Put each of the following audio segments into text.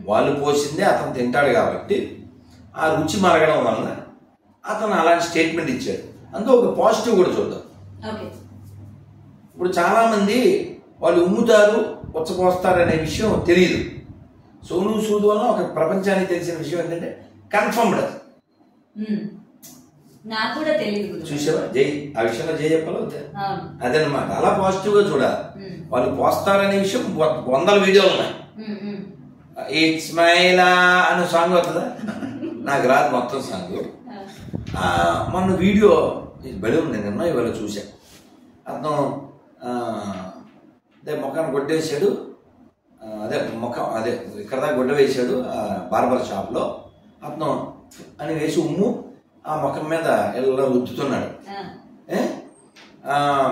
వాళ్ళు పోసిందే అతను తింటాడు కాబట్టి ఆ రుచి మరగడం వలన అతను అలాంటి స్టేట్మెంట్ ఇచ్చాడు. అందులో ఒక పాజిటివ్ కూడా చూద్దాం. ఇప్పుడు చాలామంది వాళ్ళు ఉమ్ముతారు, ఉచ్చపోస్తారు అనే విషయం తెలియదు. సోను సూద్ వల్ల ఒక ప్రపంచానికి తెలిసిన విషయం ఏంటంటే కన్ఫర్మ్డ్. నాకు కూడా తెలియదు. చూసావా జై, ఆ విషయంలో జై చెప్పాలి అదనమాట. అలా పాజిటివ్ గా చూడాలి. వాళ్ళు పోస్తారనే విషయం 100 వీడియోలు ఉన్నాయి. ఇట్స్ మైలా అనే సాంగ్ అవుతుందా, నాకు రాదు మొత్తం సాంగ్. మొన్న వీడియో బలి ఉంది, నిన్న ఇవాళ చూసా. అతను అదే ముఖాన్ని గొడ్డేసాడు, అదే ముఖం అదే ఇక్కడ దాకా గొడ్డ వేసాడు బార్బర్ షాప్లో. అతను అని వేసి ఉమ్ము ఆ ముఖం మీద ఎలా రుద్దుతున్నాడు.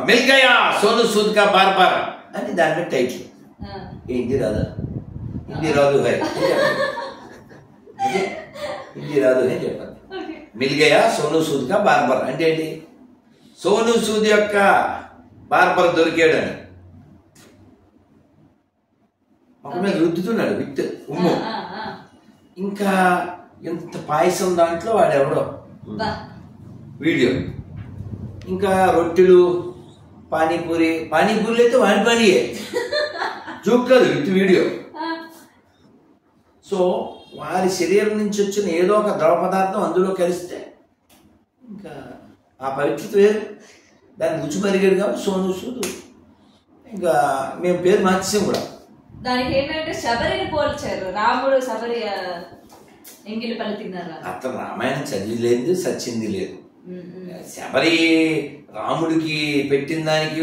మిల్ గయా సోను సూద్ కా బార్బర్ అని దాని మీద టైటిల్. హిందీ రాదా, హిందీ రాదు హై, హిందీ రాదు అని చెప్పాలి. మిల్ గయా సోను సూద్ కా బార్బర్ అంటే ఏంటి, సోను సూద్ యొక్క బార్బర్ దొరికాడు అని ముఖం మీద రుద్దుతున్నాడు విత్ ఉమ్ము. ఇంకా ఇంత పాయసం దాంట్లో వాడెవడో వీడియో. ఇంకా రొట్టెలు, పానీపూరి అయితే వాడి పనియే, జోక్ కాదు, విత్ వీడియో. సో వారి శరీరం నుంచి వచ్చిన ఏదో ఒక ద్రవ పదార్థం అందులో కలిస్తే ఇంకా ఆ పవిత్రత వేరు, దాన్ని రుచి మరిగాడు కాబట్టి సోను సూద్. ఇంకా మేము పేరు మార్చేసాం కూడా. దానికి ఏంటంటే శబరిని పోల్చారు, రాముడు శబరి ఎంగిలి పళ్ళు తిన్నారు. అతను రామాయణం చదివి లేదు, సచ్చింది లేదు. శబరి రాముడికి పెట్టిన దానికి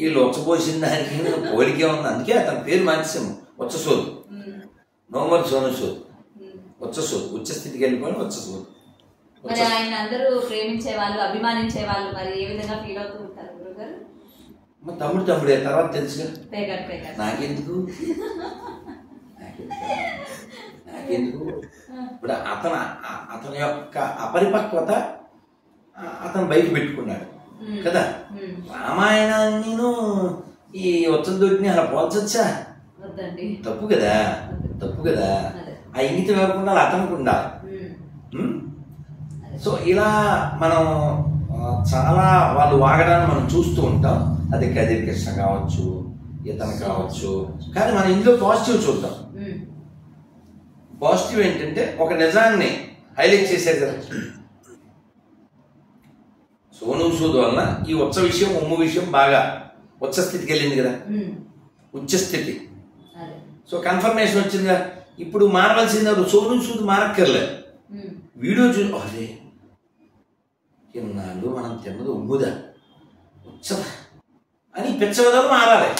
ఈ లొచ్చపోసిన దానికి పోలికే ఉంది. అందుకే అతని పేరు మార్చాము ఉచ్చసోద్. నోమర్ సోను సూద్, ఉచ్చసోద్, ఉచ్చ స్థితికి వెళ్ళిపోయి ఉచ్చసోద్. మరి ఆయన అందరూ ప్రేమించే వాళ్ళు, అభిమానించే వాళ్ళు మరి ఏ విధంగా ఫీల్ అవుతూ ఉంటారు గురుగారు? మా తమ్ముడే తర్వాత తెలుసుగా. నాకెందుకు ఇప్పుడు అతని యొక్క అపరిపక్వత అతను బయట పెట్టుకున్నాడు కదా. రామాయణాన్ని ఈ ఉత్తరదొడ్డిని అలా పోల్చొచ్చా? తప్పు కదా, తప్పు కదా. ఆ ఇంగితం లేకుండా అతనికి ఉండాలి. సో ఇలా మనం చాలా వాళ్ళు వాగడాన్ని మనం చూస్తూ ఉంటాం. అది కదిరి కృష్ణ కావచ్చు, ఇతను కావచ్చు. కానీ మనం ఇందులో పాజిటివ్ చూద్దాం. పాజిటివ్ ఏంటంటే ఒక నిజాన్ని హైలైట్ చేశారు కదా సోను సూద్ వలన. ఈ ఉచ్చ విషయం, ఉమ్ము విషయం బాగా ఉచ్చ స్థితికి వెళ్ళింది కదా, ఉచ్చ స్థితి. సో కన్ఫర్మేషన్ వచ్చిందిగా. ఇప్పుడు మారవలసింది సోను సూద్ మారక్కర్లేదు. వీడియో అదే ఇన్నాళ్ళు మనం తిన్నది ఉమ్ముదా ఉచ్చదా అని పిచ్చ వెదలు మారాలి,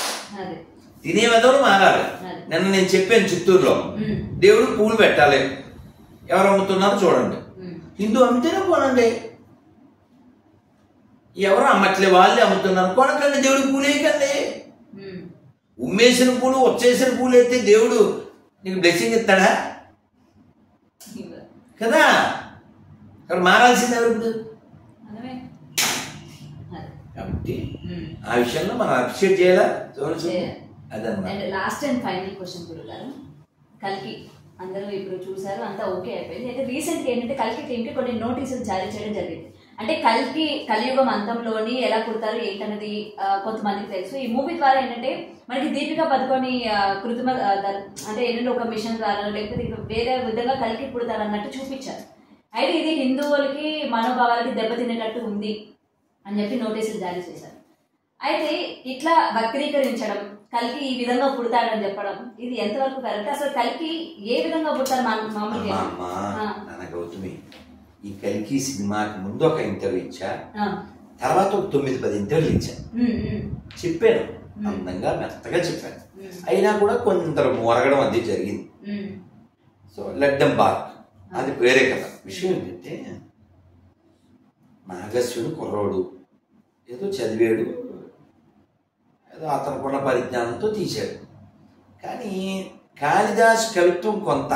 తినే వెదలు మారాలి. నిన్న నేను చెప్పాను చిత్తూరులో దేవుడు పూలు పెట్టాలి, ఎవరు అమ్ముతున్నారో చూడండి. హిందూ అమ్మితేనే కొనండి, ఎవరు అమ్మట్లే వాళ్ళే అమ్ముతున్నారు కొనకండి, దేవుడికి పూలు వేయకండి. ఉమ్మేసిన పూలు వచ్చేసిన పూలు అయితే దేవుడు నీకు బ్లెస్సింగ్ ఇస్తాడా కదా. ఇక్కడ మారాల్సింది ఎవరు ఇప్పుడు? కాబట్టి ఆ విషయంలో మనం అప్రిషియేట్ చేయాలా. And last and final question గురుగారు, కల్కి అందరూ ఇప్పుడు చూసారు, అంతా ఓకే అయిపోయింది. అయితే రీసెంట్ గా ఏంటంటే కల్కి టీంకి కొన్ని నోటీసులు జారీ చేయడం జరిగింది. అంటే కల్కి కలియుగం అంతంలోని ఎలా పుడతారు ఏంటన్నది కొంతమందికి తెలుసు. ఈ మూవీ ద్వారా ఏంటంటే మనకి దీపికా పదుకొని కృత్రిమ అంటే ఏంటంటే ఒక మిషన్ ద్వారా లేకపోతే వేరే విధంగా కల్కి పుడతారు అన్నట్టు చూపించారు. అయితే ఇది హిందువులకి మనోభావాలకి దెబ్బతినేటట్టు ఉంది అని చెప్పి నోటీసులు జారీ చేశారు. అయితే ఇట్లా వక్రీకరించడం, కల్కి ఈ విధంగా పుడతాడని చెప్పడం ఇది ఎంతవరకు కరెక్ట్? అసలు కల్కి ఏ విధంగా పుడతారు మామూలుగా? గౌతమి, ఈ కల్కి సినిమాకి ముందు ఒక ఇంటర్వ్యూ ఇచ్చా, తర్వాత ఒక 9-10 ఇంటర్వ్యూలు ఇచ్చా. చెప్పాను, అందంగా మెత్తగా చెప్పాను. అయినా కూడా కొందరు మొరగడం అది జరిగింది. సో లెట్ దెమ్ బార్క్, అది వేరే కదా. విషయం ఏంటంటే నాగస్యుడు కుర్రోడు, ఏదో చదివాడు, ఏదో అతనుకున్న పరిజ్ఞానంతో తీశాడు. కానీ కాళిదాస్ కవిత్వం కొంత,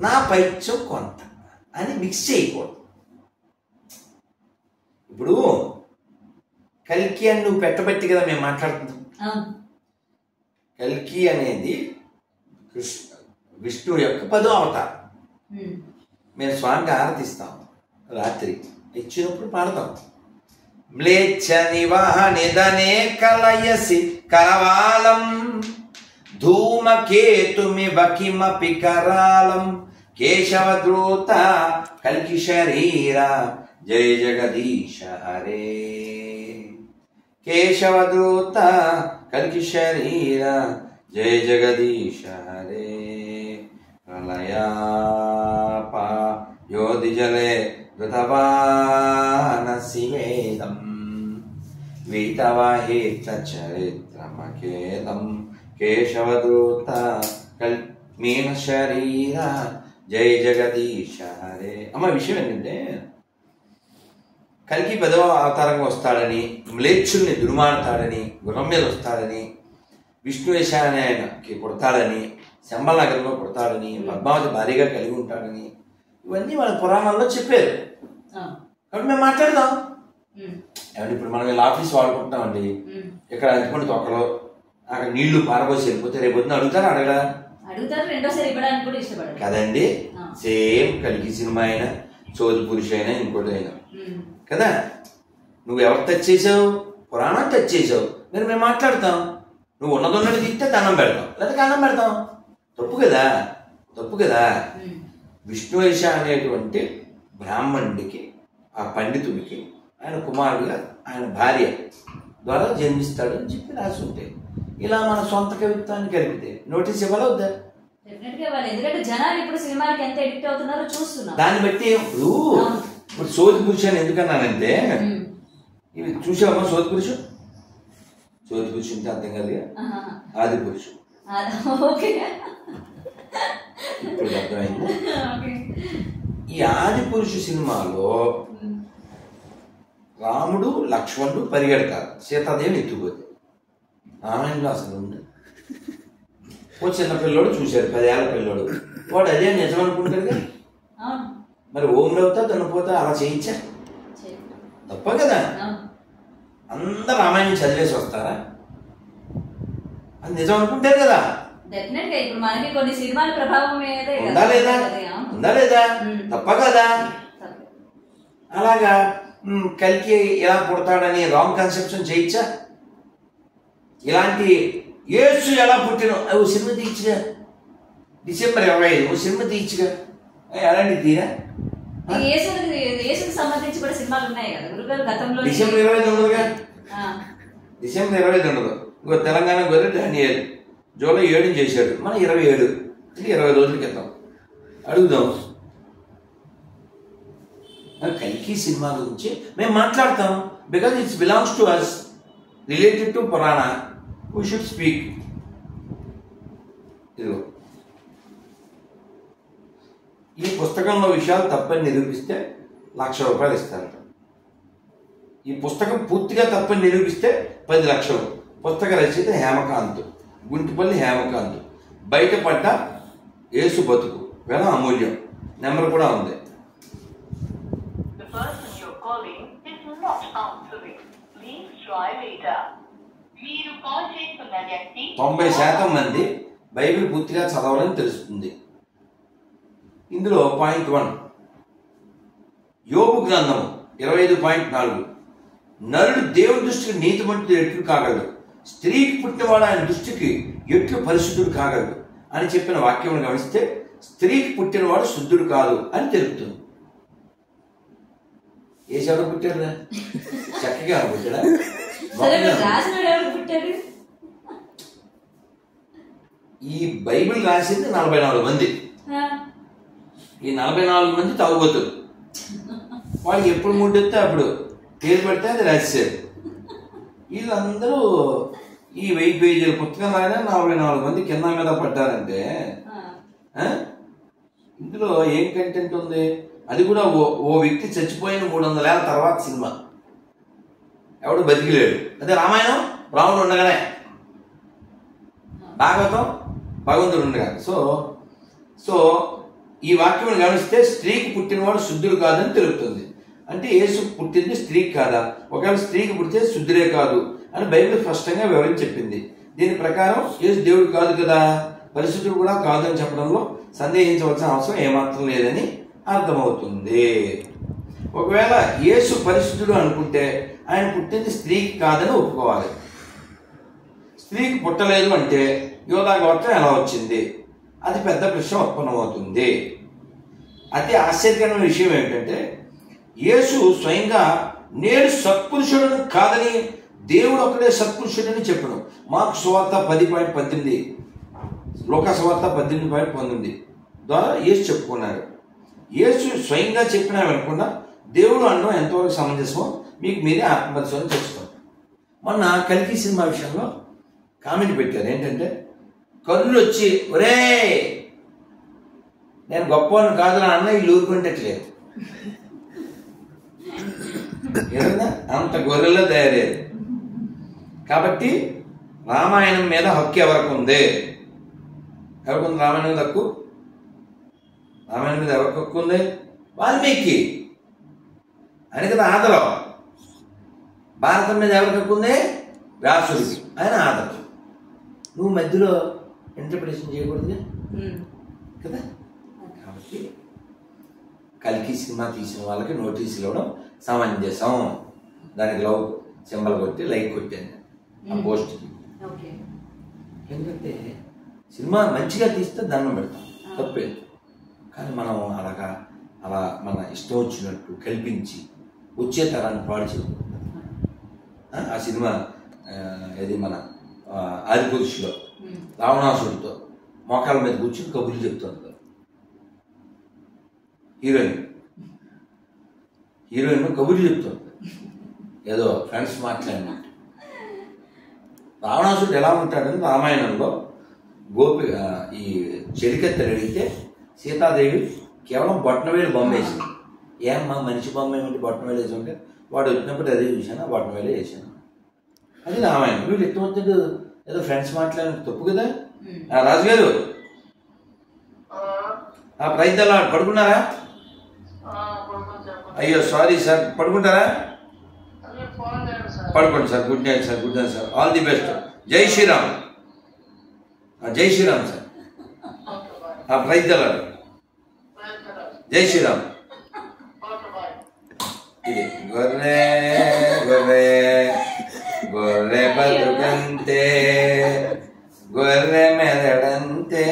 నా పైత్యం కొంత అని మిక్స్ చేయకూడదు. ఇప్పుడు కల్కి అని నువ్వు పెట్టబట్టి కదా మేము మాట్లాడుతున్నాం. కల్కి అనేది విష్ణువు యొక్క 10వ అవతారం. మేము స్వామికి ఆరతిస్తాం రాత్రి, ఇచ్చినప్పుడు పాడతాం. మ్లేచ్ఛ నివాహ నిధనే కలయసి కరవాలం ధూమకేతుమివ కిమపి కరాళం కేశవద్రూత కల్కి శరీర జయ జగదీశ హరే. కేశవద్రూత కల్కి శరీర జయ జగదీశ హరే. ప్రళయాప యోధి జలే ధృతవానసి వేదం వీతవాహిత చరిత్రమకేదం కేశవదూత కల్మీన శరీర జయ జగదీశ హరే. అమ్మ విషయం ఏంటంటే కల్కి 10వ అవతారంగా వస్తాడని, మ్లేచ్చుల్ని దుర్మాడతాడని, గుర్రం మీద వస్తాడని, విష్ణువేశాన్ని ఆయనకి పుడతాడని, శంబలనగరంలో పుడతాడని, పద్మావతి భారీగా కలిగి ఉంటాడని, ఇవన్నీ మన పురాణాల్లో చెప్పారు. కాబట్టి మేము మాట్లాడదాం. ఏమంటే ఇప్పుడు మనం ఇలా ఆఫీస్ వాడుకుంటున్నామండి, ఇక్కడ అరటిపండు తొక్కలో అక్కడ నీళ్లు పారబోసి వెళ్ళిపోతే రేపు పొద్దున అడుగుతారా? అడగడా? కదండి. సేమ్ కల్కి సినిమా అయినా, చోది పురుష అయినా, ఇంకోటి అయినా కదా. నువ్వు ఎవరు టచ్ చేసావు? పురాణం టచ్ చేసావు. మేము మాట్లాడతాం. నువ్వు ఉన్నదొన్నది తింటే దండం పెడతాం, లేదా కారణం పెడతాం. తప్పు కదా, తప్పు కదా. విష్ణువేశ అనేటువంటి బ్రాహ్మణుడికి, ఆ పండితుడికి ఆయన కుమారుడుగా ఆయన భార్య ద్వారా జన్మిస్తాడు అని చెప్పి రాసి ఉంటే, ఇలా మన సొంత కవిత్వాన్ని కలిపితే నోటీస్ ఇవ్వాలవుద్దా? దాన్ని బట్టి ఇప్పుడు సోది పురుషు ఎందుకన్నానంటే, ఇవి చూసావమ్మా సోది పురుషు? సోది పురుషు అంటే అర్థం కాదు, ఆది పురుషు. ఇప్పుడు అర్థమైంది. ఈ ఆది పురుషు సినిమాలో రాముడు లక్ష్మణుడు పరిగెడతారు, సీతాదేవిని ఎత్తుకుపోతే. రామాయణంలో అసలు ఉంది. ఓ చిన్న పిల్లోడు చూశారు, 10 ఏళ్ల పిల్లోడు, వాడు అదే నిజం అనుకుంటాడు కదా. మరి ఓం రవుతా దొన్నపోతా అలా చేయించా? తప్ప కదా. అందరు రామాయణం చదివేసి వస్తారా? అది నిజం అనుకుంటారు కదా. ఉందా లేదా? ఉందా లేదా? తప్ప కదా. అలాగా కల్కి ఎలా పుడతాడని రాంగ్ కన్సెప్షన్ చేయించా? ఇలాంటి యేసు ఎలా పుట్టినో ఓ సినిమా తీయచ్చుగా. డిసెంబర్ 25 ఓ సినిమా తీయచ్చుగా. అలాంటి తీరా? డిసెంబర్ 25 ఉండదుగా. డిసెంబర్ 25 ఉండదు. ఇంకో తెలంగాణ గొర్రె డానియల్ జూలై 7 చేశాడు. మనం 27, 20 రోజుల క్రితం. అడుగుదాం. కల్కి సినిమా గురించి మేము మాట్లాడతాం. Because it's belongs to us, related to Purana. We should speak. ఇదిగో ఈ పుస్తకంలో విషయాలు తప్పని నిరూపిస్తే ₹1,00,000 ఇస్తారట. ఈ పుస్తకం పూర్తిగా తప్పని నిరూపిస్తే 10 లక్షలు. పుస్తక రచయిత హేమకాంత్, గుంటిపల్లి హేమకాంత్. బయటపడ్డ యేసు బతుకు, వేల అమూల్యం. నెంబర్ కూడా ఉంది. 90% మంది బైబిల్ పూర్తిగా చదవాలని తెలుస్తుంది. ఇందులో పాయింట్ 1, యోబు గ్రంథం 25.4, నరుడు దేవుడి దృష్టికి నీతిమంతుడు ఎట్లు కాగలడు, స్త్రీకి పుట్టినవాడు ఆయన దృష్టికి ఎట్లు పరిశుద్ధుడు కాగలడు అని చెప్పిన వాక్యం గమనిస్తే స్త్రీకి పుట్టినవాడు శుద్ధుడు కాదు అని తెలుపుతుంది. ఏ చదువు పుట్టాడు? చక్కగా పుట్టాడా? ఈ బైబిల్ రాసింది 44 మంది. ఈ 44 మంది తాగుబోతులు. వాళ్ళకి ఎప్పుడు ముడ్డెత్తే అప్పుడు పేరు పెడితే అది రాశారు. వీళ్ళందరూ ఈ 1000 పేజీల పుస్తకం రాయడా 44 మంది కింద మీద పడ్డారంటే ఇందులో ఏం కంటెంట్ ఉంది? అది కూడా ఓ వ్యక్తి చచ్చిపోయిన 300 ఏళ్ళ తర్వాత సినిమా. ఎవడు బతికిలేడు. అదే రామాయణం రాముడు ఉండగానే, భాగవతం భగవంతుడు ఉండగా. సో ఈ వాక్యం గమనిస్తే స్త్రీకి పుట్టినవాడు శుద్ధుడు కాదని తెలుపుతుంది. అంటే యేసు పుట్టింది స్త్రీకి కాదా? ఒకవేళ స్త్రీకి పుట్టితే శుద్ధుడే కాదు అని బైబిల్ స్పష్టంగా వివరించి చెప్పింది. దీని ప్రకారం యేసు దేవుడు కాదు కదా. పరిశుద్ధుడు కూడా కాదని చెప్పడంలో సందేహించవలసిన అవసరం ఏమాత్రం లేదని అర్థమవుతుంది. ఒకవేళ యేసు పరిశుద్ధుడు అనుకుంటే ఆయన పుట్టింది స్త్రీకి కాదని ఒప్పుకోవాలి. స్త్రీకి పుట్టలేదు అంటే యోధా గోత్రం ఎలా వచ్చింది? అది పెద్ద ప్రశ్న ఉత్పన్నమవుతుంది. అతి ఆశ్చర్యకరమైన విషయం ఏమిటంటే యేసు స్వయంగా నేడు సత్పురుషుడని కాదని దేవుడు ఒకడే సత్పురుషుడని చెప్పను. మార్కు సువార్త 10:18, లోకా సువార్త 18:19 ద్వారా యేసు చెప్పుకున్నాడు. యేసు స్వయంగా చెప్పినా అనుకున్నా దేవుడు అనడం ఎంతవరకు సమంజసమో మీకు మీరే ఆత్మపరిశోధన చేసుకోండి. మొన్న కల్కి సినిమా విషయంలో కామెంట్ పెట్టారు ఏంటంటే, కర్రులు వచ్చి ఒరే నేను గొప్పవాడిని కాదు నా అన్న వీళ్ళు ఊరుకుంటట్లేదు, ఏదన్నా అంత గొర్రెల్లో తయారయ్యారు. కాబట్టి రామాయణం మీద హక్కు ఎవరికి ఉంది? ఎవరికి రామాయణం మీద హక్కు? రామాయణం మీద ఎవరికి హక్కు ఉంది? వాల్మీకి ఆయన కదా ఆదరం. భారతం మీద ఎవరికి హక్కు ఉంది? వ్యాసుడికి, ఆయన ఆదరం. నువ్వు మధ్యలో ఇంటర్ప్రిటేషన్ చేయకూడదు కదా. కాబట్టి కల్కి సినిమా తీసిన వాళ్ళకి నోటీసులు ఇవ్వడం సమంజసం. దానికి లవ్ సింబల్ కొట్టి లైక్ కొట్టాను ఆ పోస్ట్కి. ఎందుకంటే సినిమా మంచిగా తీస్తే దండం పెడతాం, తప్పేది. కానీ మనం అలా మన ఇష్టం వచ్చినట్టు కల్పించి వచ్చే తరాన్ని పాడు చేయకూడదు. ఆ సినిమా ఇది మన ఆదిపురుషులో రావణాసుడితో మోకాళ్ళ మీద కూర్చుని కబుర్లు చెప్తుంది హీరోయిన్ కబుర్లు చెప్తుంది, ఏదో ఫ్రెండ్స్ మాట్లాడినట్టు. రావణాసుడు ఎలా ఉంటాడని రామాయణంలో ఈ చెలికెత్తలు అడిగితే సీతాదేవి కేవలం బొట్టనవేలు బొమ్మ వేసింది. ఏమ్మా మనిషి బొమ్మ ఏమిటి బొట్టనవేలు వేసి ఉంటే వాడు వచ్చినప్పుడు అదే చూశాను, బొట్టనవేలు వేసాను. అది రామాయణం. వీళ్ళు ఎట్టు వచ్చాడు ఏదో ఫ్రెండ్స్ మాట్లాడిన తప్పు కదా. రాజుగారు ఆ ప్రయత్నాలు పడుకున్నారా? అయ్యో సారీ సార్, పడుకుంటారా? పడుకోండి sir. Good night sir. Good night sir. All the best. జై శ్రీరామ్. జై శ్రీరామ్ సార్. ఆ ప్రయత్నాలు జై శ్రీరామ్. ఇది గొర్రె గొర్రె గొర్రె బతుకంతే గొర్రె మెదడంతే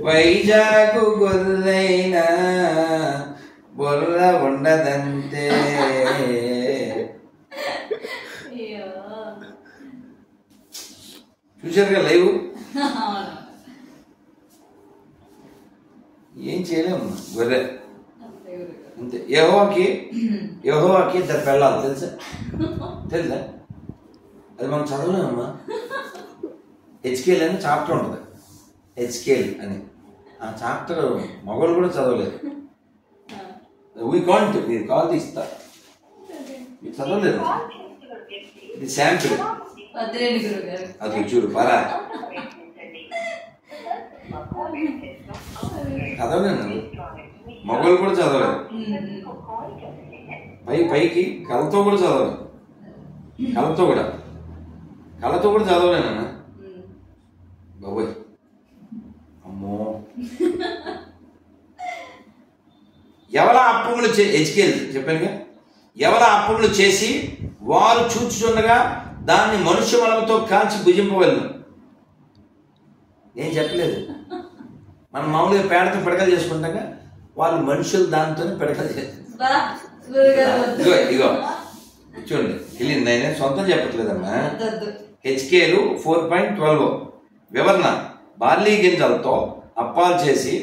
వైజాగు గొర్రెైనా బొర్ర ఉండదంతే. చూసారుగా లైవ్. ఏం చేయలేము, గొర్రె అంతే. యెహోవాకి ఇద్దరు పెళ్ళాలి తెలుసా? అది మనం చదవలేమమ్మా. హెచ్కేల్ అని చాప్టర్ ఉంటుంది, హెచ్కేల్ అని. ఆ చాప్టర్ మగవాళ్ళు కూడా చదవలేదు. వీ కాంట్, మీరు కాల్ తీస్తా, మీరు చదవలేదు. ఇది శాంపిల్. అది చూడు పరా చదవలేదు, మగవాళ్ళు కూడా చదవలేదు. పైకి కళ్ళతో కూడా చదవలేదు, కళ్ళతో కూడా చదవలేనన్నా బాబోయ్. అమ్మో. ఎవల అప్పములు హెచ్కేల్ చెప్పానుగా, ఎవల అప్పములు చేసి వారు చూచుచుండగా దాన్ని మనుష్య మలముతో కాల్చి భుజింపవలను. నేను చెప్పలేదు. మనం మామూలుగా పేడతో పిడకలు చేసుకుంటాగా, వాళ్ళు మనుషులు దాంతోనే పిడకలు చేస్తారు. ఇగో చూడండి, వెళ్ళింది. నేను సొంతం చెప్పట్లేదమ్మా. హెచ్కేలు 4.12 వివరణ. బార్లీ గింజలతో అప్పాలు చేసి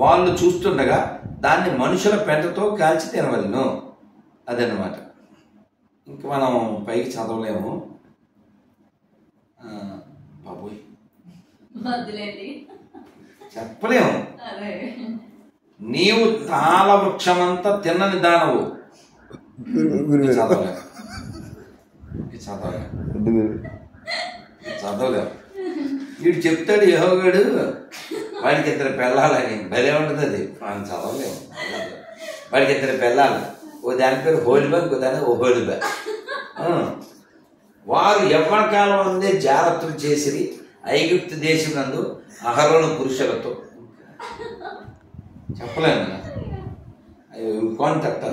వాళ్ళు చూస్తుండగా దాన్ని మనుషుల పెంటతో కాల్చి తినవలను. అదన్నమాట. ఇంక మనం పైకి చదవలేము బాబోయ్, చెప్పలేము. నీవు తాళ వృక్షమంతా తిన్నని దానవు. చదవలేము. వీడు చెప్తాడు యెహోవాడు వాడికి ఇద్దరు పెళ్ళాలని. భలే ఉంటుంది అది. మనం చదవలేము. వాడికి ఇద్దరు పెళ్ళాలి. ఓ దాని పేరు హోలిబా, ఇంకో దాని ఓహోలిబా. వారు యవ్వన కాలం ఉందే జాగ్రత్తలు చేసిరి, ఐగుప్తు దేశం నందు అహరోను పురుషులతో చెప్పలేను కాంటాక్ట్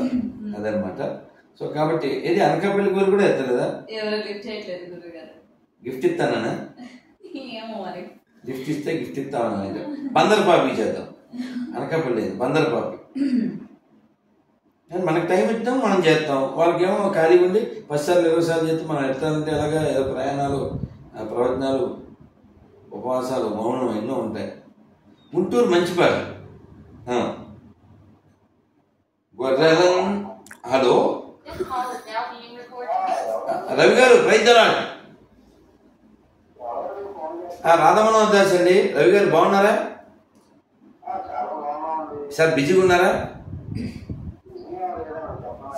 అదనమాట. సో కాబట్టి ఏది అనకాపల్లి గురు కూడా ఎత్తలేదా? గిఫ్ట్ ఇస్తానా? గిఫ్ట్ ఇస్తే గిఫ్ట్ ఇస్తామన్నా. బందర్ పాపి చేద్దాం. అనకాపల్లి బందర్ పాపి. మనకు టైం ఇద్దాం, మనం చేస్తాం. వాళ్ళకేమో ఖాళీ ఉండి 10 సార్లు 20 సార్లు చేస్తే మనం ఎత్తాలంటే ఎలాగా ఏదో ప్రయాణాలు, ప్రవచనాలు, ఉపవాసాలు, మౌనం ఎన్నో ఉంటాయి. గుంటూరు మంచిపాడు. గొర్రెలం. హలో రవి గారు, praise the Lord. Radhamohan Das అండి. రవి గారు బాగున్నారా సార్? బిజీగా ఉన్నారా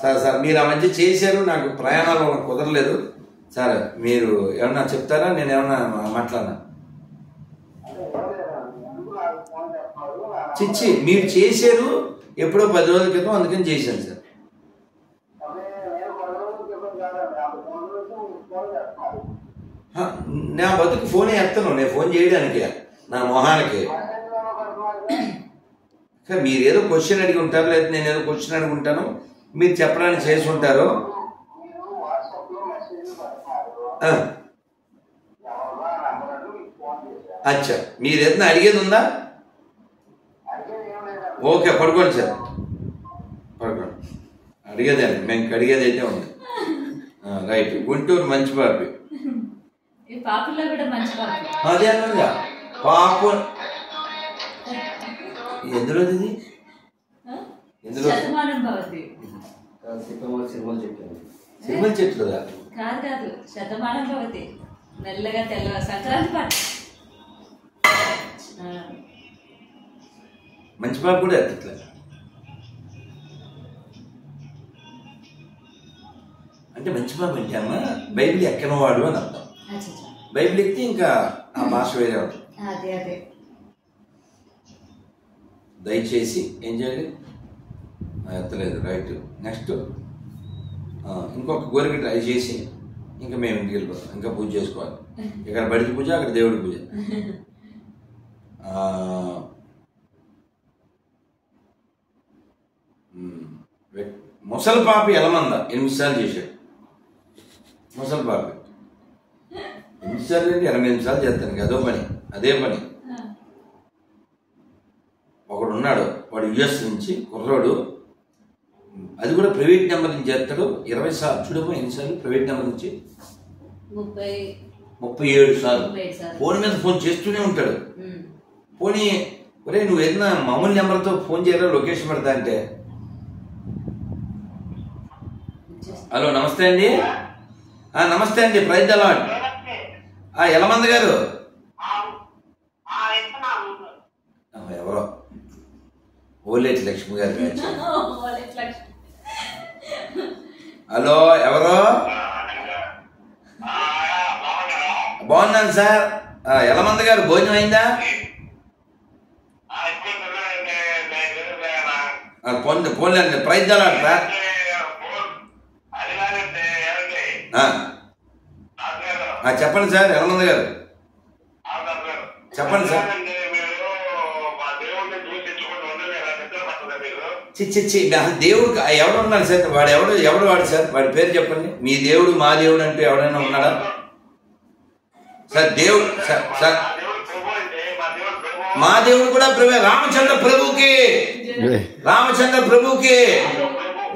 సార్? మీరు ఆ మధ్య చేశారు, నాకు ప్రయాణాలు కుదరలేదు సార్. మీరు ఏమన్నా చెప్తారా? నేను ఏమన్నా మాట్లాడినా? చిచ్చి, మీరు చేశారు ఎప్పుడో 10 రోజుల క్రితం, అందుకని చేశాను సార్. నా బతుకు ఫోనే ఎత్తను, నేను ఫోన్ చేయడానికి నా మొహానికి. మీరు ఏదో క్వశ్చన్ అడిగి ఉంటారు, లేదా నేను ఏదో క్వశ్చన్ అడిగి ఉంటాను, మీరు చెప్పడానికి చేసి ఉంటారు. అచ్చా, మీరు ఏదైనా అడిగేది ఉందా? ఓకే, పడుకోండి సార్, పడుకోండి. అడిగేదండి, మేము అడిగేది అయితే ఉంది. రైట్. గుంటూరు మంచి పాపి. అదే అన్నగా పాపు. ఎందులో ఇది? ఎందులో? సినిమా చెట్లు కాదు, శతమానం భవతి. మెల్లగా తెల్ల సంక్రాంతి పాట. మంచి పాప కూడా ఎత్తట్లే. అంటే మంచి పాప అంటే అమ్మ బైబిల్ ఎక్కనవాడు అని అర్థం. బైబిల్ ఎక్కితే ఇంకా ఆ భాష వేరే ఉంటుంది. దయచేసి ఏం చేయాలి? ఎత్తలేదు. రైట్. నెక్స్ట్ ఇంకొక కోరిక ట్రై చేసి ఇంకా మేము ఇంటికి వెళ్ళిపోతాం. ఇంకా పూజ చేసుకోవాలి. ఇక్కడ బడికి పూజ, అక్కడ దేవుడి పూజ. ముసలి పాపి ఎలమంద 8 సార్లు చేశాడు. ముసలి పాపి 8 సార్లు అంటే 88 సార్లు చేస్తాను. అదే పని. ఒకడు ఉన్నాడు, వాడు యుఎస్ నుంచి కుర్రోడు. అది కూడా ప్రైవేట్ నెంబర్ నుంచి చేస్తాడు. 20 సార్లు చూడమో ఎన్నిసార్లు ప్రైవేట్ నెంబర్ నుంచి 37 సార్లు ఫోన్ మీద ఫోన్ చేస్తూనే ఉంటాడు. పోనీ ఒరే నువ్వు ఏదైనా మామూలు నెంబర్తో ఫోన్ చేయరా, లొకేషన్ పెడతా అంటే, హలో నమస్తే అండి, నమస్తే అండి, ప్రైజ్ ది లార్డ్. ఎలమంద గారు ఎవరో ఓలేటి లక్ష్మి గారు. హలో ఎవరో? బాగున్నాను సార్. ఎలమంద గారు భోజనం అయిందా? పోన్లేండి, ప్రైజ్ ది లార్డ్ సార్. చెప్పండి సార్, ఎలమంద గారు చెప్పండి సార్. దేవుడు ఎవడు ఉన్నాడు సార్? ఎవడు వాడు సార్? వాడి పేరు చెప్పండి. మీ దేవుడు మా దేవుడు అంటే ఎవడైనా ఉన్నాడా సార్? దేవుడు సార్, మా దేవుడు కూడా రామచంద్ర ప్రభుకి, రామచంద్ర ప్రభుకి,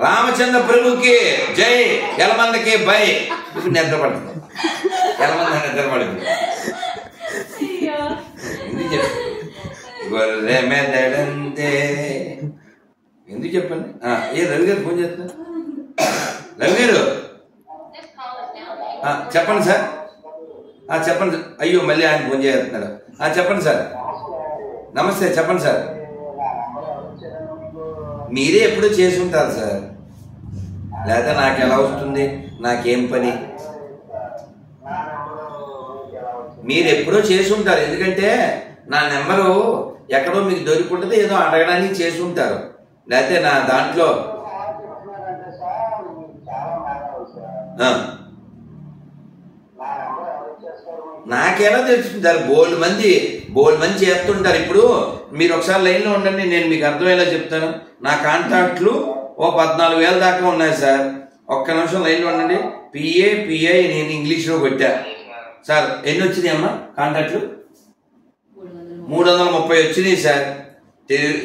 రామచంద్ర ప్రభుకి జై. ఎలమందకి బై. ఇప్పుడు నిద్రపడుతుంది. ఎలమంద నిద్రపడింది. గొర్రె మెదడంతే ఎందుకు చెప్పండి. రవి గారు ఫోన్ చేస్తున్నారు. రవి గారు చెప్పండి సార్. చెప్పండి. అయ్యో మళ్ళీ ఆయన ఫోన్ చేస్తున్నాడు. చెప్పండి సార్. నమస్తే, చెప్పండి సార్. మీరే ఎప్పుడూ చేసి ఉంటారు సార్, లేదా నాకు ఎలా వస్తుంది? నాకేం పని? మీరు ఎప్పుడో చేసి ఉంటారు. ఎందుకంటే నా నెంబరు ఎక్కడో మీకు దొరికింటుంది, ఏదో అడగడానికి చేసి ఉంటారు. లేకపోతే నా దాంట్లో నాకెలా తెలుసుకుంటారు? బోల్డ్ మంది చేస్తుంటారు. ఇప్పుడు మీరు ఒకసారి లైన్లో ఉండండి, నేను మీకు అర్థమయ్యేలా చెప్తాను. నా కాంటాక్ట్లు ఓ 14,000 దాకా ఉన్నాయి సార్. ఒక్క నిమిషం లైన్లో ఉండండి. పిఐ నేను ఇంగ్లీష్లో కొట్టా సార్. ఎన్ని వచ్చినాయి అమ్మా కాంటాక్ట్లు? 330 వచ్చినాయి సార్.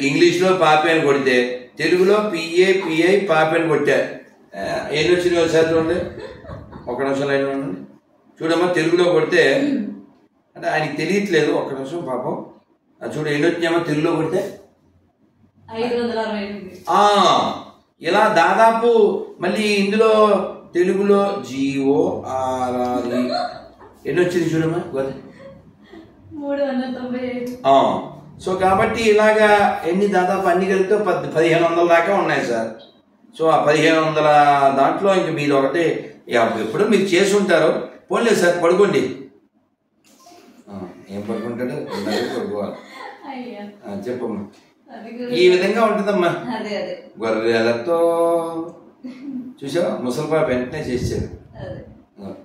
ఇంగ్లీష్లో పాపి అని కొడితే, తెలుగులో పిఐ పాపి అని కొట్టా. ఎన్ని వచ్చినాయి సార్ చూడండి. ఒక్క నిమిషం లైన్లో ఉండండి. చూడమ్మా, తెలుగులో కొడితే అంటే ఆయనకి తెలియట్లేదు. ఒక్క నిమిషం పాపం. చూడు ఎన్ని వచ్చినాయమ్మా తెలుగులో కొడితే. 568. ఇలా దాదాపు మళ్ళీ ఇందులో తెలుగులో GORRE ఎన్ని వచ్చింది చూడమ్మా. 395. సో కాబట్టి ఇలాగా ఎన్ని దాదాపు అన్ని కలిపితే 1,500 దాకా ఉన్నాయి సార్. సో ఆ 1,500 దాంట్లో ఇంక మీరు ఒకటి ఎప్పుడు మీరు చేసి ఉంటారు. పోన్లేదు సార్, పడుకోండి. ఏం పడుకుంటాడు? పడుకోవాలి. చెప్పమ్మా. ఈ విధంగా ఉంటుందమ్మా. గొర్రెలతో చూసావా, ముసలిపాయ వెంటనే చేసాడు.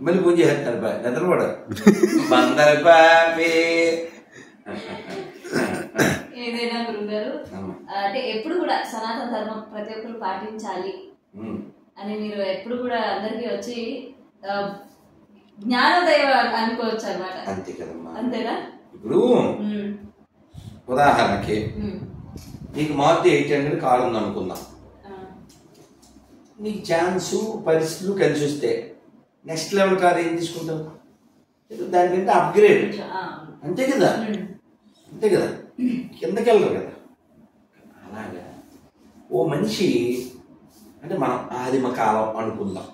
మళ్ళీ పూజ చేస్తారు. నిద్రపోడు బందరు పాపి. ఏదైనా గురుగారు అంటే ఎప్పుడు కూడా సనాతన ధర్మం ప్రతి ఒక్కరు పాటించాలి అని మీరు ఎప్పుడు కూడా అందరికి వచ్చి జ్ఞానోదయం అనుకోవచ్చు అన్నమాట. అంతే కదమ్మా. అంతేనా? ఇప్పుడు ఉదాహరణకి నీకు మారుతి 800 కారు ఉంది అనుకుందాం. నీకు ఛాన్సు పరిస్థితులు కలిసి వస్తే నెక్స్ట్ లెవెల్ కార్ ఏం తీసుకుంటావు? దానికంటే అప్గ్రేడ్. అంతే కదా, అంతే కదా, కిందకి వెళ్ళరు కదా. అలాగా ఓ మనిషి అంటే మనం ఆదిమ కాలం అనుకుందాం.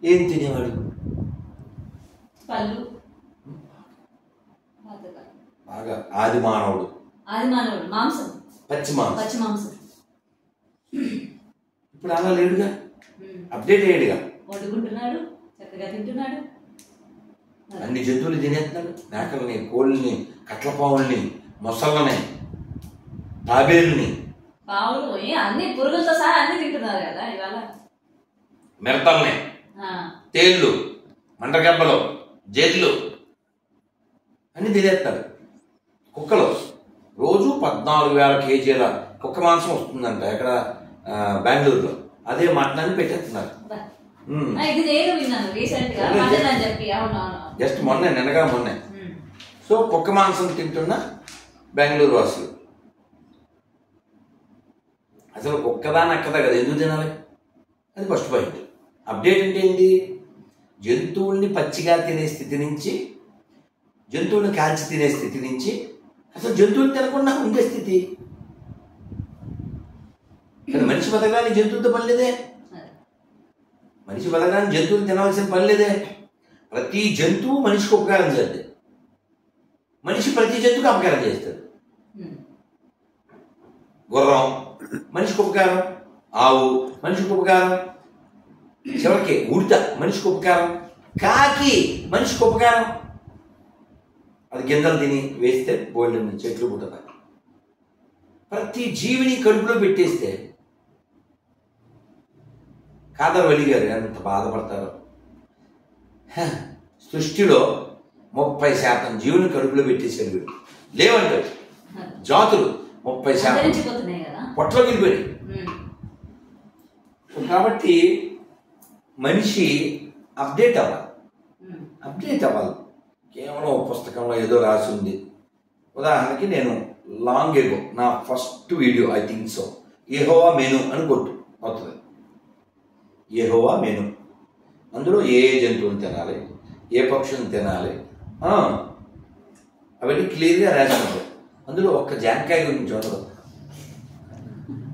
ఏం తినేవాడు? బాగా ఆది మానవుడు మాంసం, పచ్చి మాంసం. ఇప్పుడు అలా లేడుగా, అప్డేట్ అయ్యాడుగా. వండుకుంటున్నాడు, చక్కగా తింటున్నాడు, అన్ని జంతువులు తినేస్తున్నాడు. మేకల్ని, కోళ్ళని, కట్లపావుల్ని, మొసళ్ళని, తాబేళ్ళని, పావులు, అన్ని పురుగులతో సహా అన్ని తింటున్నారు కదా ఇవాళ. మిడతల్ని, తేళ్ళు, మంటగబ్బలు, జైళ్ళు అన్ని తినేస్తాడు. కుక్కలు రోజు 14,000 కేజీల కుక్క మాంసం వస్తుందంట. ఎక్కడ? బెంగళూరులో. అదే మటన్ పెట్టేస్తున్నారు. జస్ట్ నిన్నగా మొన్న. సో కుక్క మాంసం తింటున్న బెంగళూరు వాసులు. అసలు కుక్కదా నక్కదా కదా, ఎందుకు తినాలి? అది ఫస్ట్ పాయింట్. అప్డేట్ అంటే ఏంటి? జంతువుల్ని పచ్చిగా తినే స్థితి నుంచి, జంతువుల్ని కాల్చి తినే స్థితి నుంచి అసలు జంతువులు తినకుండా ఉండే స్థితి. మనిషి బతకడానికి జంతువులతో పని లేదే. మనిషి బతకడానికి జంతువులు తినవలసిన పని లేదే. ప్రతి జంతువు మనిషికి ఉపకారం చేస్తుంది, మనిషి ప్రతి జంతువుకి అపకారం చేస్తాడు. గుర్రం మనిషికి ఉపకారం, ఆవు మనిషికి ఉపకారం, చివరికి ఉడత మనిషికి ఉపకారం, కాకి మనిషికి ఉపకారం. అది గింజలు తిని వేస్తే బోల్డెన్ చెట్లు పుట్టతాయి. ప్రతి జీవిని కడుపులో పెట్టేస్తే కాదర్ వలి గారు ఎంత బాధపడతారో. సృష్టిలో 30% జీవుని కడుపులో పెట్టేసాడు వీడు. లేవంటాడు జాతులు 30% పొట్టలోకి వెళ్ళిపోయాయి. కాబట్టి మనిషి అప్డేట్ అవ్వాలి. కేవలం పుస్తకంలో ఏదో రాసి ఉంది. ఉదాహరణకి నేను లాంగ్ ఎగో నా first video I think so, Jehovah menu అని కొట్టు అవుతుంది. యెహోవా మెను, అందులో ఏ జంతువులు తినాలి, ఏ పక్షులను తినాలి అవన్నీ క్లియర్గా రాసి ఉంటాయి. అందులో ఒక్క జాంకాయ గురించి ఉండదు,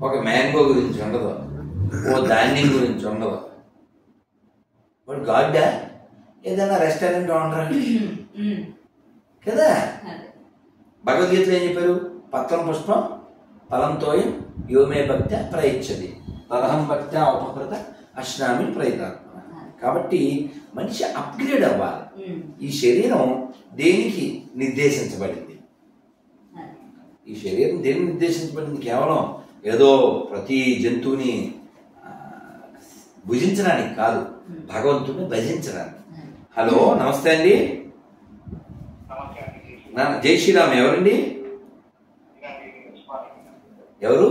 ఒక మ్యాంగో గురించి ఉండదు, ఓ ధాన్యం గురించి ఉండదు. వాడు గాడ్డా ఏదైనా రెస్టారెంట్ ఓనర్ కదా. భగవద్గీతలో ఏం చెప్పారు? పత్రం పుష్పం ఫలంతోయం యోమే భక్త ప్రయచ్చది తదహం భక్త ఉపకృత అశ్నామి ప్రయత్నాత్మ. కాబట్టి మనిషి అప్గ్రేడ్ అవ్వాలి. ఈ శరీరం దేనికి నిర్దేశించబడింది? ఈ శరీరం దేనికి నిర్దేశించబడింది? కేవలం ఏదో ప్రతి జంతువుని భుజించడానికి కాదు, భగవంతుడిని భజించడానికి. హలో, నమస్తే అండి. జై శ్రీరామ్. ఎవరండి? ఎవరు?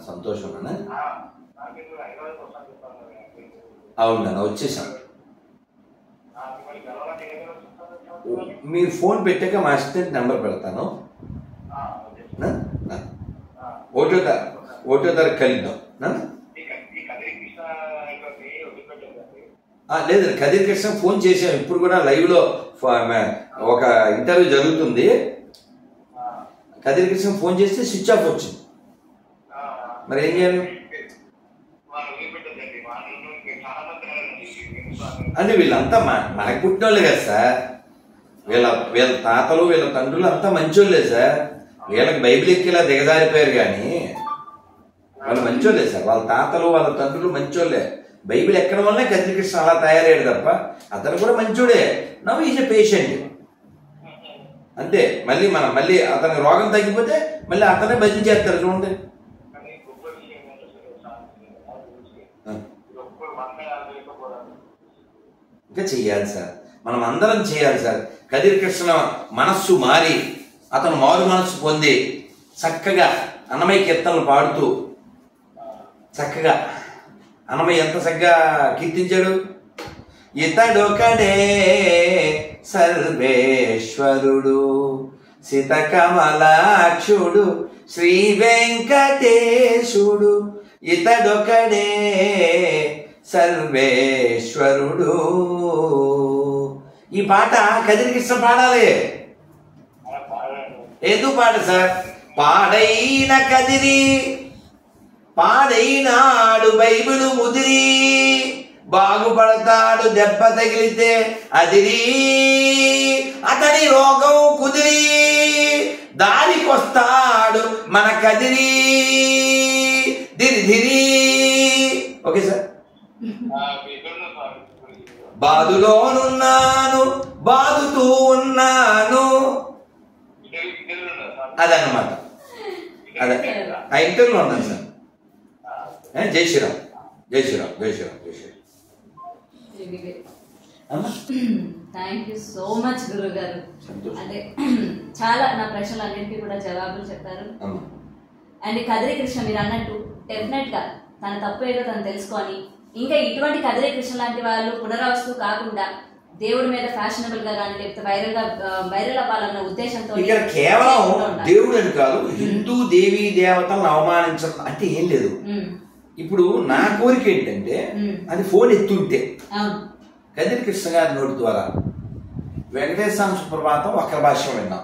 సంతోషం నాన్న. అవును నాన్న, వచ్చేసాను. మీరు ఫోన్ పెట్టాక మా అసిస్టెంట్ నెంబర్ పెడతాను. ఒకటో తారీఖు కలుద్దాం. లేదు, కదిరి కృష్ణ ఫోన్ చేసాం. ఇప్పుడు కూడా లైవ్ లో ఒక ఇంటర్వ్యూ జరుగుతుంది. కదిరి కృష్ణ ఫోన్ చేస్తే స్విచ్ ఆఫ్ వచ్చింది. మరి ఏం చేయాలి అంటే వీళ్ళంతా మనకు పుట్టినోళ్ళే కదా సార్. వీళ్ళ తాతలు వీళ్ళ తండ్రులు అంతా మంచోళ్ళే సార్. వీళ్ళకి బైబిల్ ఎక్కిలా దిగజారిపోయారు కానీ వాళ్ళు మంచోళ్ళే సార్. వాళ్ళ తాతలు వాళ్ళ తండ్రులు మంచోళ్ళే. బైబిల్ ఎక్కడం వల్లే కదిరి కృష్ణ అలా తయారయ్యాడు తప్ప అతను కూడా మంచోడే. నవ్ ఈజ్ ఎ పేషెంట్ అంతే. మళ్ళీ అతనికి రోగం తగ్గిపోతే మళ్ళీ అతనే భజన చేస్తారు. చూడండి, ఇంకా చెయ్యాలి సార్. మనం అందరం చేయాలి సార్. కదిరి కృష్ణ మనస్సు మారి అతను మారు మనస్సు పొంది చక్కగా అన్నమయ్య కీర్తనలు పాడుతూ చక్కగా అన్నమయ్య ఎంత చక్కగా కీర్తించాడు. ఇతడొకడే సర్వేశ్వరుడు సితకమలాక్షుడు శ్రీ వెంకటేశుడు. ఇతడొకడే సర్వేశ్వరుడు. ఈ పాట కదిరి కృష్ణ పాడాలి. ఎందుకు పాట సార్? పాడైన కదిరి పాడైనాడు బైబిలు ముదిరి బాగుపడతాడు దెబ్బ తగిలితే అదిరి అతని రోగం కుదిరి దారికొస్తాడు మన కదిరి దిరి దిరి. Okay sir. బాదులోనున్నాను బాదుతూ ఉన్నాను అదన్నమాట. అదే ఆ ఇంటర్లో ఉన్నాను సార్. జై శ్రీరామ్, జై శ్రీరామ్, జై శ్రీరామ్, జై Shriram. Thank you so much గురువు గారు. అంటే చాలా నా ప్రశ్నలన్నింటికీ కూడా జవాబులు చెప్పారు. అండ్ కదిరి కృష్ణ మీరు అన్నట్టు డెఫినెట్ గా తన తప్పు ఏదో తను తెలుసుకొని ఇంకా ఇటువంటి కదిరి కృష్ణ లాంటి వాళ్ళు పునరావస్తు కాకుండా దేవుడి మీద ఫ్యాషనబుల్ గా కానీ లేకపోతే వైరల్ అవ్వాలన్న ఉద్దేశంతో ఇక్కడ కేవలం దేవుడు అని కాదు, హిందూ దేవీ దేవతలను అవమానించడం అంటే ఏం లేదు. ఇప్పుడు నా కోరిక ఏంటంటే అది ఫోన్ ఎత్తుంటే కదిరి కృష్ణ గారి నోటి ద్వారా వెంకటేశ్వర సుప్రభాతం వక్ర భాష్యం విన్నాం.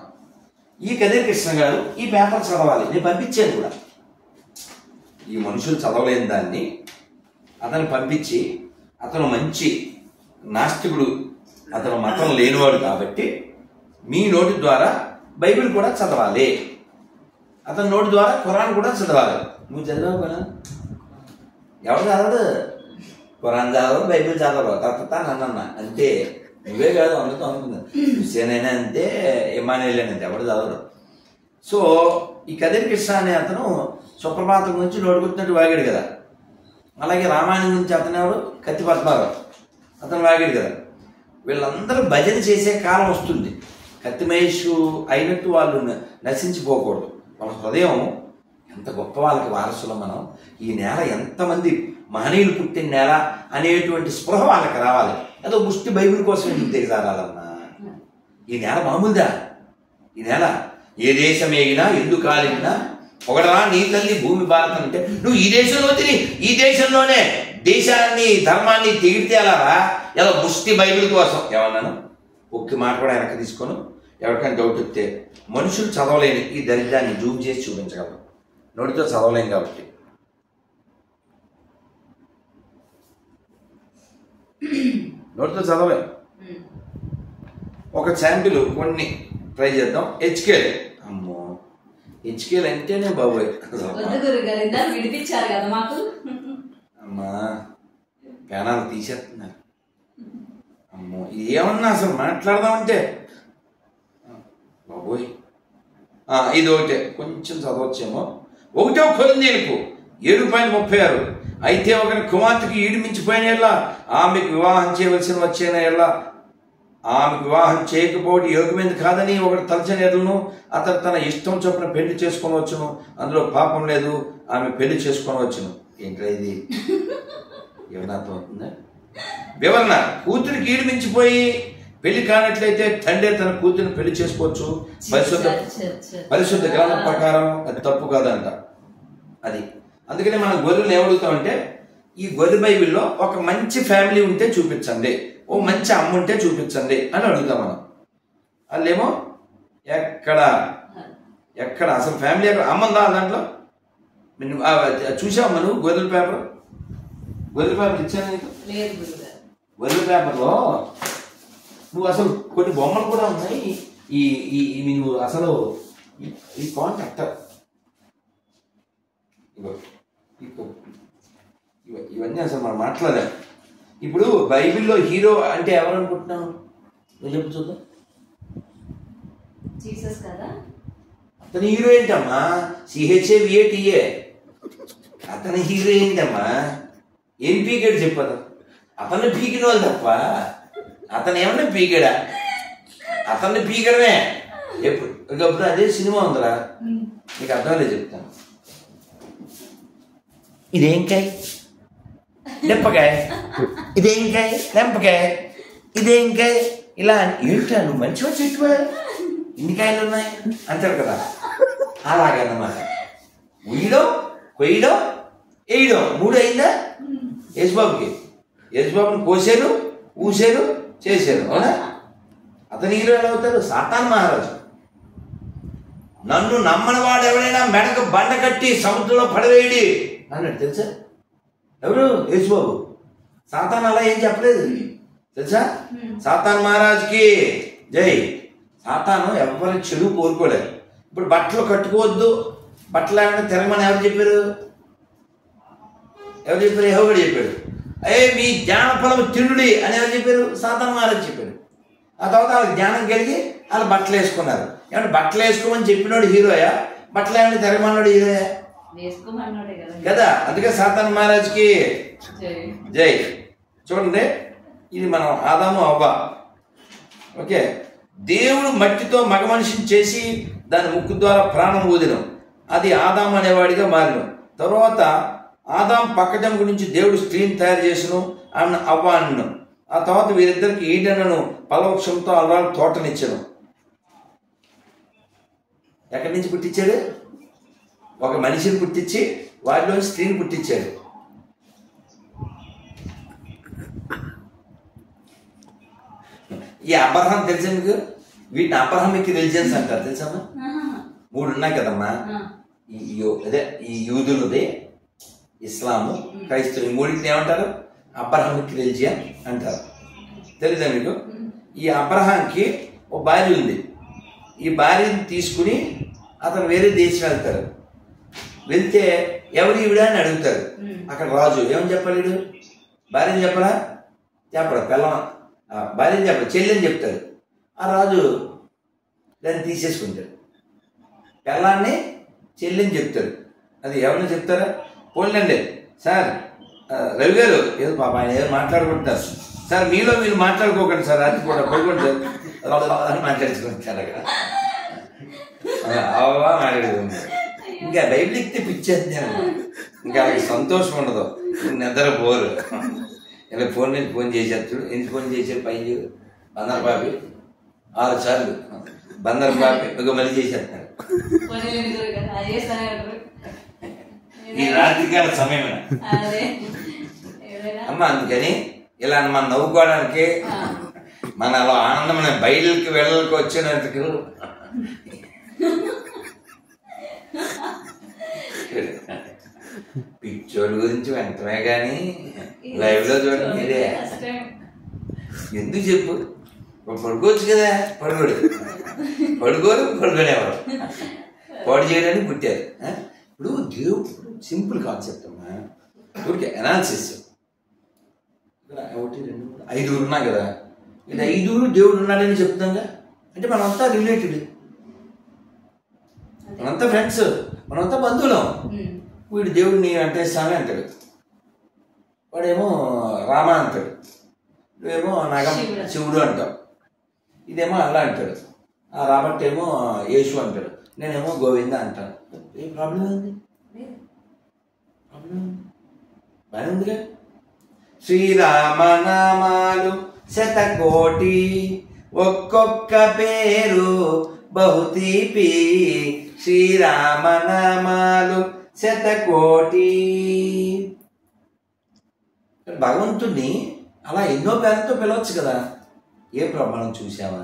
ఈ కదిరి కృష్ణ గారు ఈ పేపర్ చదవాలి. నేను పంపించాను కూడా. ఈ మనుషులు చదవలేని దాన్ని అతను పంపించి, అతను మంచి నాస్తికుడు, అతను మతం లేనివాడు కాబట్టి మీ నోటి ద్వారా బైబిల్ కూడా చదవాలి, అతని నోటి ద్వారా ఖురాన్ కూడా చదవాలి. నువ్వు చదివావు కదా, ఎవరు చదవడు? ఖురాన్ చదవరు, బైబిల్ చదవరు, తప్ప నన్న అంతే. నువ్వే కాదు అందుతో అనుకున్నాను, హుస్సేన్ అయినా అంతే, ఇమానుయేల్ అయినా అంతే, ఎవరు చదవరు. సో ఈ కదిరి కృష్ణ అనే అతను సుప్రభాతం గురించి నోటుకొచ్చినట్టు వాగాడు కదా. అలాగే రామాయణం గురించి అతను ఎవరు? కత్తి పద్మారావు, అతను వాగాడు కదా. వీళ్ళందరూ భజన చేసే కాలం వస్తుంది. కత్తి మహేష్ అయినట్టు వాళ్ళు నశించిపోకూడదు. వాళ్ళ హృదయం ఎంత గొప్ప, వాళ్ళకి వారసులం మనం. ఈ నేల ఎంతమంది మహనీయులు పుట్టిన నేల అనేటువంటి స్పృహ వాళ్ళకి రావాలి. ఏదో ముష్టి బైబిల్ కోసం ఎందుకు దిగజారాలన్నా? ఈ నేల మామూలుదా? ఈ నేల ఏ దేశం ఏగినా ఎందుకు కాలినా ఒకటరా నీ తల్లి భూమి భారతం అంటే నువ్వు ఈ దేశంలో తిని ఈ దేశంలోనే దేశాన్ని ధర్మాన్ని తెగిడితే అలారా? ఏదో ముష్టి బైబిల్ కోసం ఏమన్నాను? ఒక్క మాట కూడా వెనక్కి తీసుకోను. ఎవరికైనా డౌట్ వస్తే మనుషులు చదవలేని ఈ దరిద్రాన్ని జూమ్ చేసి చూపించగలరు. నోటితో చదవలేం కాబట్టి. నోటితో చదవలేం. ఒక శాంపిల్ కొన్ని ట్రై చేద్దాం. హెచ్కేల్. అమ్మో, హెచ్కేల్ అంటేనే బాబోయ్. అమ్మా పేనాలు తీసేస్తున్నారు. అమ్మో, ఇది ఏమన్నా అసలు మాట్లాడదామంటే బాబోయ్. ఇది ఒకటే కొంచెం చదవచ్చేమో. 1 కొరింథీయులకు 7:36. అయితే ఒకరి కుమార్తెకి ఈడు మించిపోయిన ఎల్లా ఆమెకు వివాహం చేయవలసిన వచ్చిన ఎల్లా ఆమె వివాహం చేయకపోవడం యోగ్యమైనది కాదని ఒకటి తలచని ఎడలను అతను తన ఇష్టం చొప్పున పెళ్లి చేసుకొనవచ్చును, అందులో పాపం లేదు, ఆమె పెళ్లి చేసుకొనవచ్చును. ఏంట్రా ఇది? ఏమన్నా అర్థమవుతుందా? వివరణ: కూతురికి ఈడు మించిపోయి పెళ్లి కానట్లయితే తండ్రి తన కూతురిని పెళ్లి చేసుకోవచ్చు. పరిశుద్ధ గ్రంథం ప్రకారం అది తప్పు కాదంట. అది అందుకనే మనం గొర్రెలు ఏమడుగుతామంటే, ఈ గొర్రె బైబిల్లో ఒక మంచి ఫ్యామిలీ ఉంటే చూపించండి, ఓ మంచి అమ్మ ఉంటే చూపించండి అని అడుగుతాం మనం. వాళ్ళేమో ఎక్కడ అసలు ఫ్యామిలీ ఎక్కడ అమ్మందా దాంట్లో? చూసావు నువ్వు గొర్రెల పేపర్ ఇచ్చాను నీకు. గొర్రెల పేపర్లో నువ్వు అసలు కొన్ని బొమ్మలు కూడా ఉన్నాయి. నువ్వు అసలు ఈ కాంటాక్ట్ ఇవన్నీ అసలు మనం మాట్లాడలేం. ఇప్పుడు బైబిల్లో హీరో అంటే ఎవరు అనుకుంటున్నావు? నువ్వు చెప్పు చూద్దాం. జీసస్ కదా. అతని హీరో ఏంటమ్మా? CHAVATA. అతని హీరో ఏంటమ్మా? ఏం పీకాడు చెప్పదు. అతన్ని పీకిన వాళ్ళు తప్ప అతను ఏమన్నా పీకాడా? అతన్ని పీకడమే. ఎప్పుడు అదే సినిమా ఉందిరా, నీకు అర్థమలేదు చెప్తాను. ఇదేంకాయ లెంపకాయ, ఇదేంకాయ లెంపకాయ, ఇదేంకాయ ఇలా ఏంటా నువ్వు మంచిగా చెట్టువా, ఇన్ని కాయలు ఉన్నాయి అంటారు కదా. అలాగన్నమాట. ఉయ్యడం, కొయ్యడం, వేయడం 3 అయిందా యేసుబాబుని కోసారు, ఊసారు, చేశారు. అవునా? అతని హీరో ఎలా అవుతారు? సాతాన్ మహారాజు. నన్ను నమ్మని వాడు ఎవరైనా మెడకు బండ కట్టి సముద్రంలో పడవేయడి అన్నాడు. తెలుసా? ఎవరు? యేసుబాబు. సాతాన్ అలా ఏం చెప్పలేదు తెలుసా? సాతాన్ మహారాజుకి జై. సాతాను ఎవరి చెడు కోరుకోలేదు. ఇప్పుడు బట్టలు కట్టుకోవద్దు, బట్టలు ఏమైనా తిరగమని ఎవరు చెప్పారు? యెహోవా చెప్పాడు. మీ జ్ఞాన ఫలము తినుడి అని ఎవరు చెప్పారు? సాతాన్ మహారాజు చెప్పాడు. ఆ తర్వాత వాళ్ళకి జ్ఞానం కలిగి వాళ్ళు బట్టలు వేసుకున్నారు. ఏమంటే బట్టలు వేసుకోమని చెప్పినోడు హీరోయా? బట్టలు ఏమైనా తిరగమన్నాడు హీరోయా? కదా. అందుకే సాతాన్ మహారాజుకి జై. చూడండి, ఇది మనం ఆదాము అవ్వ. ఓకే, దేవుడు మట్టితో మగ మనిషిని చేసి దాని ముక్కు ద్వారా ప్రాణం ఊదినం. అది ఆదాము అనేవాడిగా మారిన తర్వాత ఆదాం పక్కజం గురించి దేవుడు స్త్రీని తయారు చేసిన ఆమెను అవ్వ అన్నను. ఆ తర్వాత వీరిద్దరికి ఈడెనను ఫలవృక్షంతో అల్లాడు తోటనిచ్చాను. ఎక్కడి నుంచి పుట్టించాడు? ఒక మనిషిని పుట్టించి వారిలో స్త్రీని పుట్టించాడు. ఈ అబ్రహాం తెలుసా మీకు? వీటిని అబ్రహామిక్ రిలిజియన్స్ అంటారు. తెలుసమ్మా? 3 ఉన్నాయి కదమ్మా. అదే ఈ యూదులది, ఇస్లాము, క్రైస్తవులు. 3 ఏమంటారు? అబ్రహామిక్ రిలిజియన్ అంటారు. తెలీదా మీకు? ఈ అబ్రహాంకి ఒక భార్య ఉంది. ఈ భార్యని తీసుకుని అతను వేరే దేశం వెళ్తారు. వెళ్తే ఎవరు ఈవిడ అని అడుగుతారు. అక్కడ రాజు ఏమని చెప్పాలి? వీడు భార్యని చెప్పడా? చెప్పడా? పిల్లమ భార్యని చెప్పడు, చెల్లిని చెప్తాడు. ఆ రాజు దాన్ని తీసేసుకుంటాడు. పిల్లాన్ని చెల్లిని చెప్తాడు. అది ఎవరిని చెప్తారా? పోలండి సార్, రవి గారు ఏదో పాప ఆయన ఏదో మాట్లాడుకుంటున్నారు సార్, మీలో మీరు మాట్లాడుకోకండి సార్, అది కూడా పడుకోండి సార్ మాట్లాడుకుంటారు. అక్కడ అవా మాట్లాడుకుంటారు. ఇంకా బైబిల్ ఎక్కితే పిచ్చేస్తాను. ఇంకా వాళ్ళకి సంతోషం ఉండదు, నిద్రపోరు. ఇలా ఫోన్ నుంచి ఫోన్ చేసేస్తాడు. ఎందుకు ఫోన్ చేసే పైన చూడు, బందర్ పాపి 6 సార్లు బందర్ పాపి ఒక మళ్ళీ చేసేస్తాడు. ఈ రాత్రికాల సమయం అమ్మ. అందుకని ఇలా మనం నవ్వుకోవడానికి, మన అలా ఆనందమైన బయలుకి వెళ్ళకి వచ్చినందుకు పిచ్చోళ్ళ గురించి వెంటనే కానీ లైవ్ లో చూడండి మీరే. ఎందుకు చెప్పు? పడుకోవచ్చు కదా, పడుకునేవారు పాడు చేయడానికి పుట్టారు. ఇప్పుడు దేవుడు సింపుల్ కాన్సెప్ట్ అమ్మా. ఊరికే అనాలిసిస్. 1 2 3 5 ఉన్నా కదా, ఇది 5 దేవుడు ఉన్నాడని చెప్తాంగా. అంటే మనంతా రిలేటెడ్, మనంతా ఫ్రెండ్స్, మనంతా బంధువులం. వీడు దేవుడిని వెంకటేశ్వర అంటాడు, వాడేమో రామ అంటాడు, నువ్వేమో నాగం శివుడు అంటావు. ఇదేమో అల్లా అంటాడు, రాబర్ట్ ఏమో యేసు అంటాడు, నేనేమో గోవింద అంటాను. ఏ ప్రాబ్లం ఉంది? బాగా ఉందిగా. శ్రీరామనామాలు శతకోటి, ఒక్కొక్క పేరు బహుతీపి. శ్రీరామనామాలు శతకోటి. భగవంతుణ్ణి అలా ఎన్నో పేర్లతో పిలవచ్చు కదా. ఏ ప్రభావం చూసావా?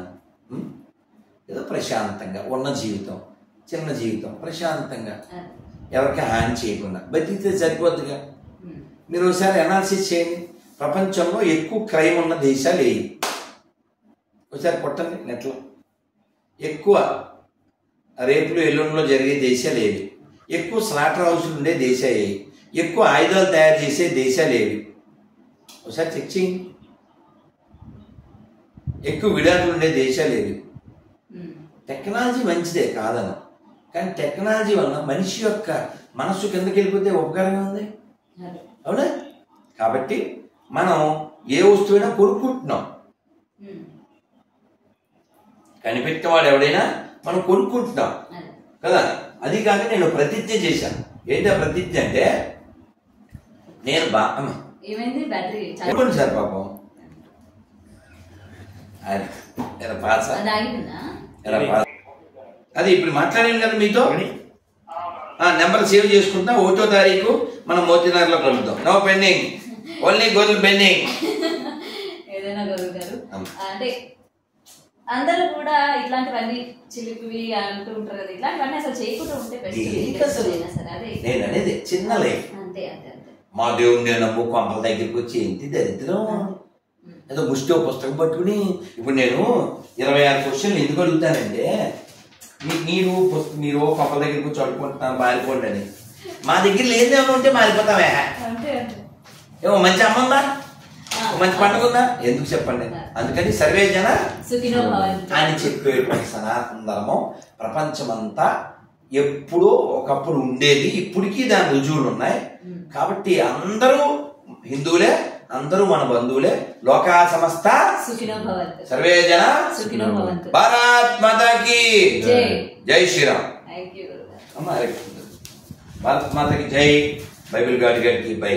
ఏదో ప్రశాంతంగా ఉన్న జీవితం, చిన్న జీవితం, ప్రశాంతంగా ఎవరికి హాని చేయకుండా బతికితే సరిపోద్దుగా. మీరు ఒకసారి అనాలిసిస్ చేయండి. ప్రపంచంలో ఎక్కువ క్రైమ్ ఉన్న దేశాలు ఏవి? ఒకసారి కొట్టండి నెట్లో. ఎక్కువ రేపులు ఎల్లుండిలో జరిగే దేశాలు ఏవి? ఎక్కువ స్లాటర్ హౌస్లు ఉండే దేశాలు ఏవి? ఎక్కువ ఆయుధాలు తయారు చేసే దేశాలు ఏవి? ఒకసారి చెక్ చేయండి. ఎక్కువ విడాకులు ఉండే దేశాలు ఏవి? టెక్నాలజీ మంచిదే కాదను, కానీ టెక్నాలజీ వలన మనిషి యొక్క మనస్సు కిందకి వెళ్ళిపోతే ఉపకారంగా ఉంది, అవునా? కాబట్టి మనం ఏ వస్తువైనా కొనుక్కుంటున్నాం, కనిపెట్టినవాడు ఎవడైనా మనం కొనుక్కుంటున్నాం కదా. అది కాక నేను ప్రతిజ్ఞ చేశాను. ఏంటి ఆ ప్రతిజ్ఞ అంటే, నేను చెప్పండి సార్ పాపం అది ఇప్పుడు మాట్లాడాను కదా మీతో. నెంబర్ సేవ్ చేసుకుంటా. 1వ తారీఖు మనం మోతీనగర్లో కలుద్దాం. No pending, only goal pending. ఏదైనా గురువు గారు అంటే అందరూ కూడా ఇట్లాంటివన్నీ చిలిపివి అంటూ ఉంటారు కదా, ఇట్లాంటివన్నీ అసలు చేయకుండా ఉంటే నేను అనేది చిన్న లైఫ్. అంతే అంతే అంతే. మా దేవుడు నేను నమ్ము కొంపల దగ్గరికి వచ్చి ఏంటి దరిద్రం, ఏదో ముష్టి పుస్తకం పట్టుకుని. ఇప్పుడు నేను 26 క్వశ్చన్లు ఎందుకు అడుగుతానంటే, మీరు కొంపల దగ్గరికి వచ్చి అడుగుకుంటున్నాను మారిపోండి అని. మా దగ్గర లేదేమో ఉంటే మారిపోతామే. ఏమో మంచి అమ్మందా, మంచి పండుగ ఉందా, ఎందుకు చెప్పండి. అందుకని సర్వే జన అని చెప్పేటువంటి సనాతన ధర్మం ప్రపంచమంతా ఎప్పుడో ఒకప్పుడు ఉండేది, ఇప్పటికీ దాని రుజువులు ఉన్నాయి. కాబట్టి అందరూ హిందువులే, అందరూ మన బంధువులే. లోకా సమస్త సర్వే జన భారత్ మాతాకి జై శ్రీరామ్. భారత్ మాతాకి జై. బైబిల్ గాడి గారికి బై.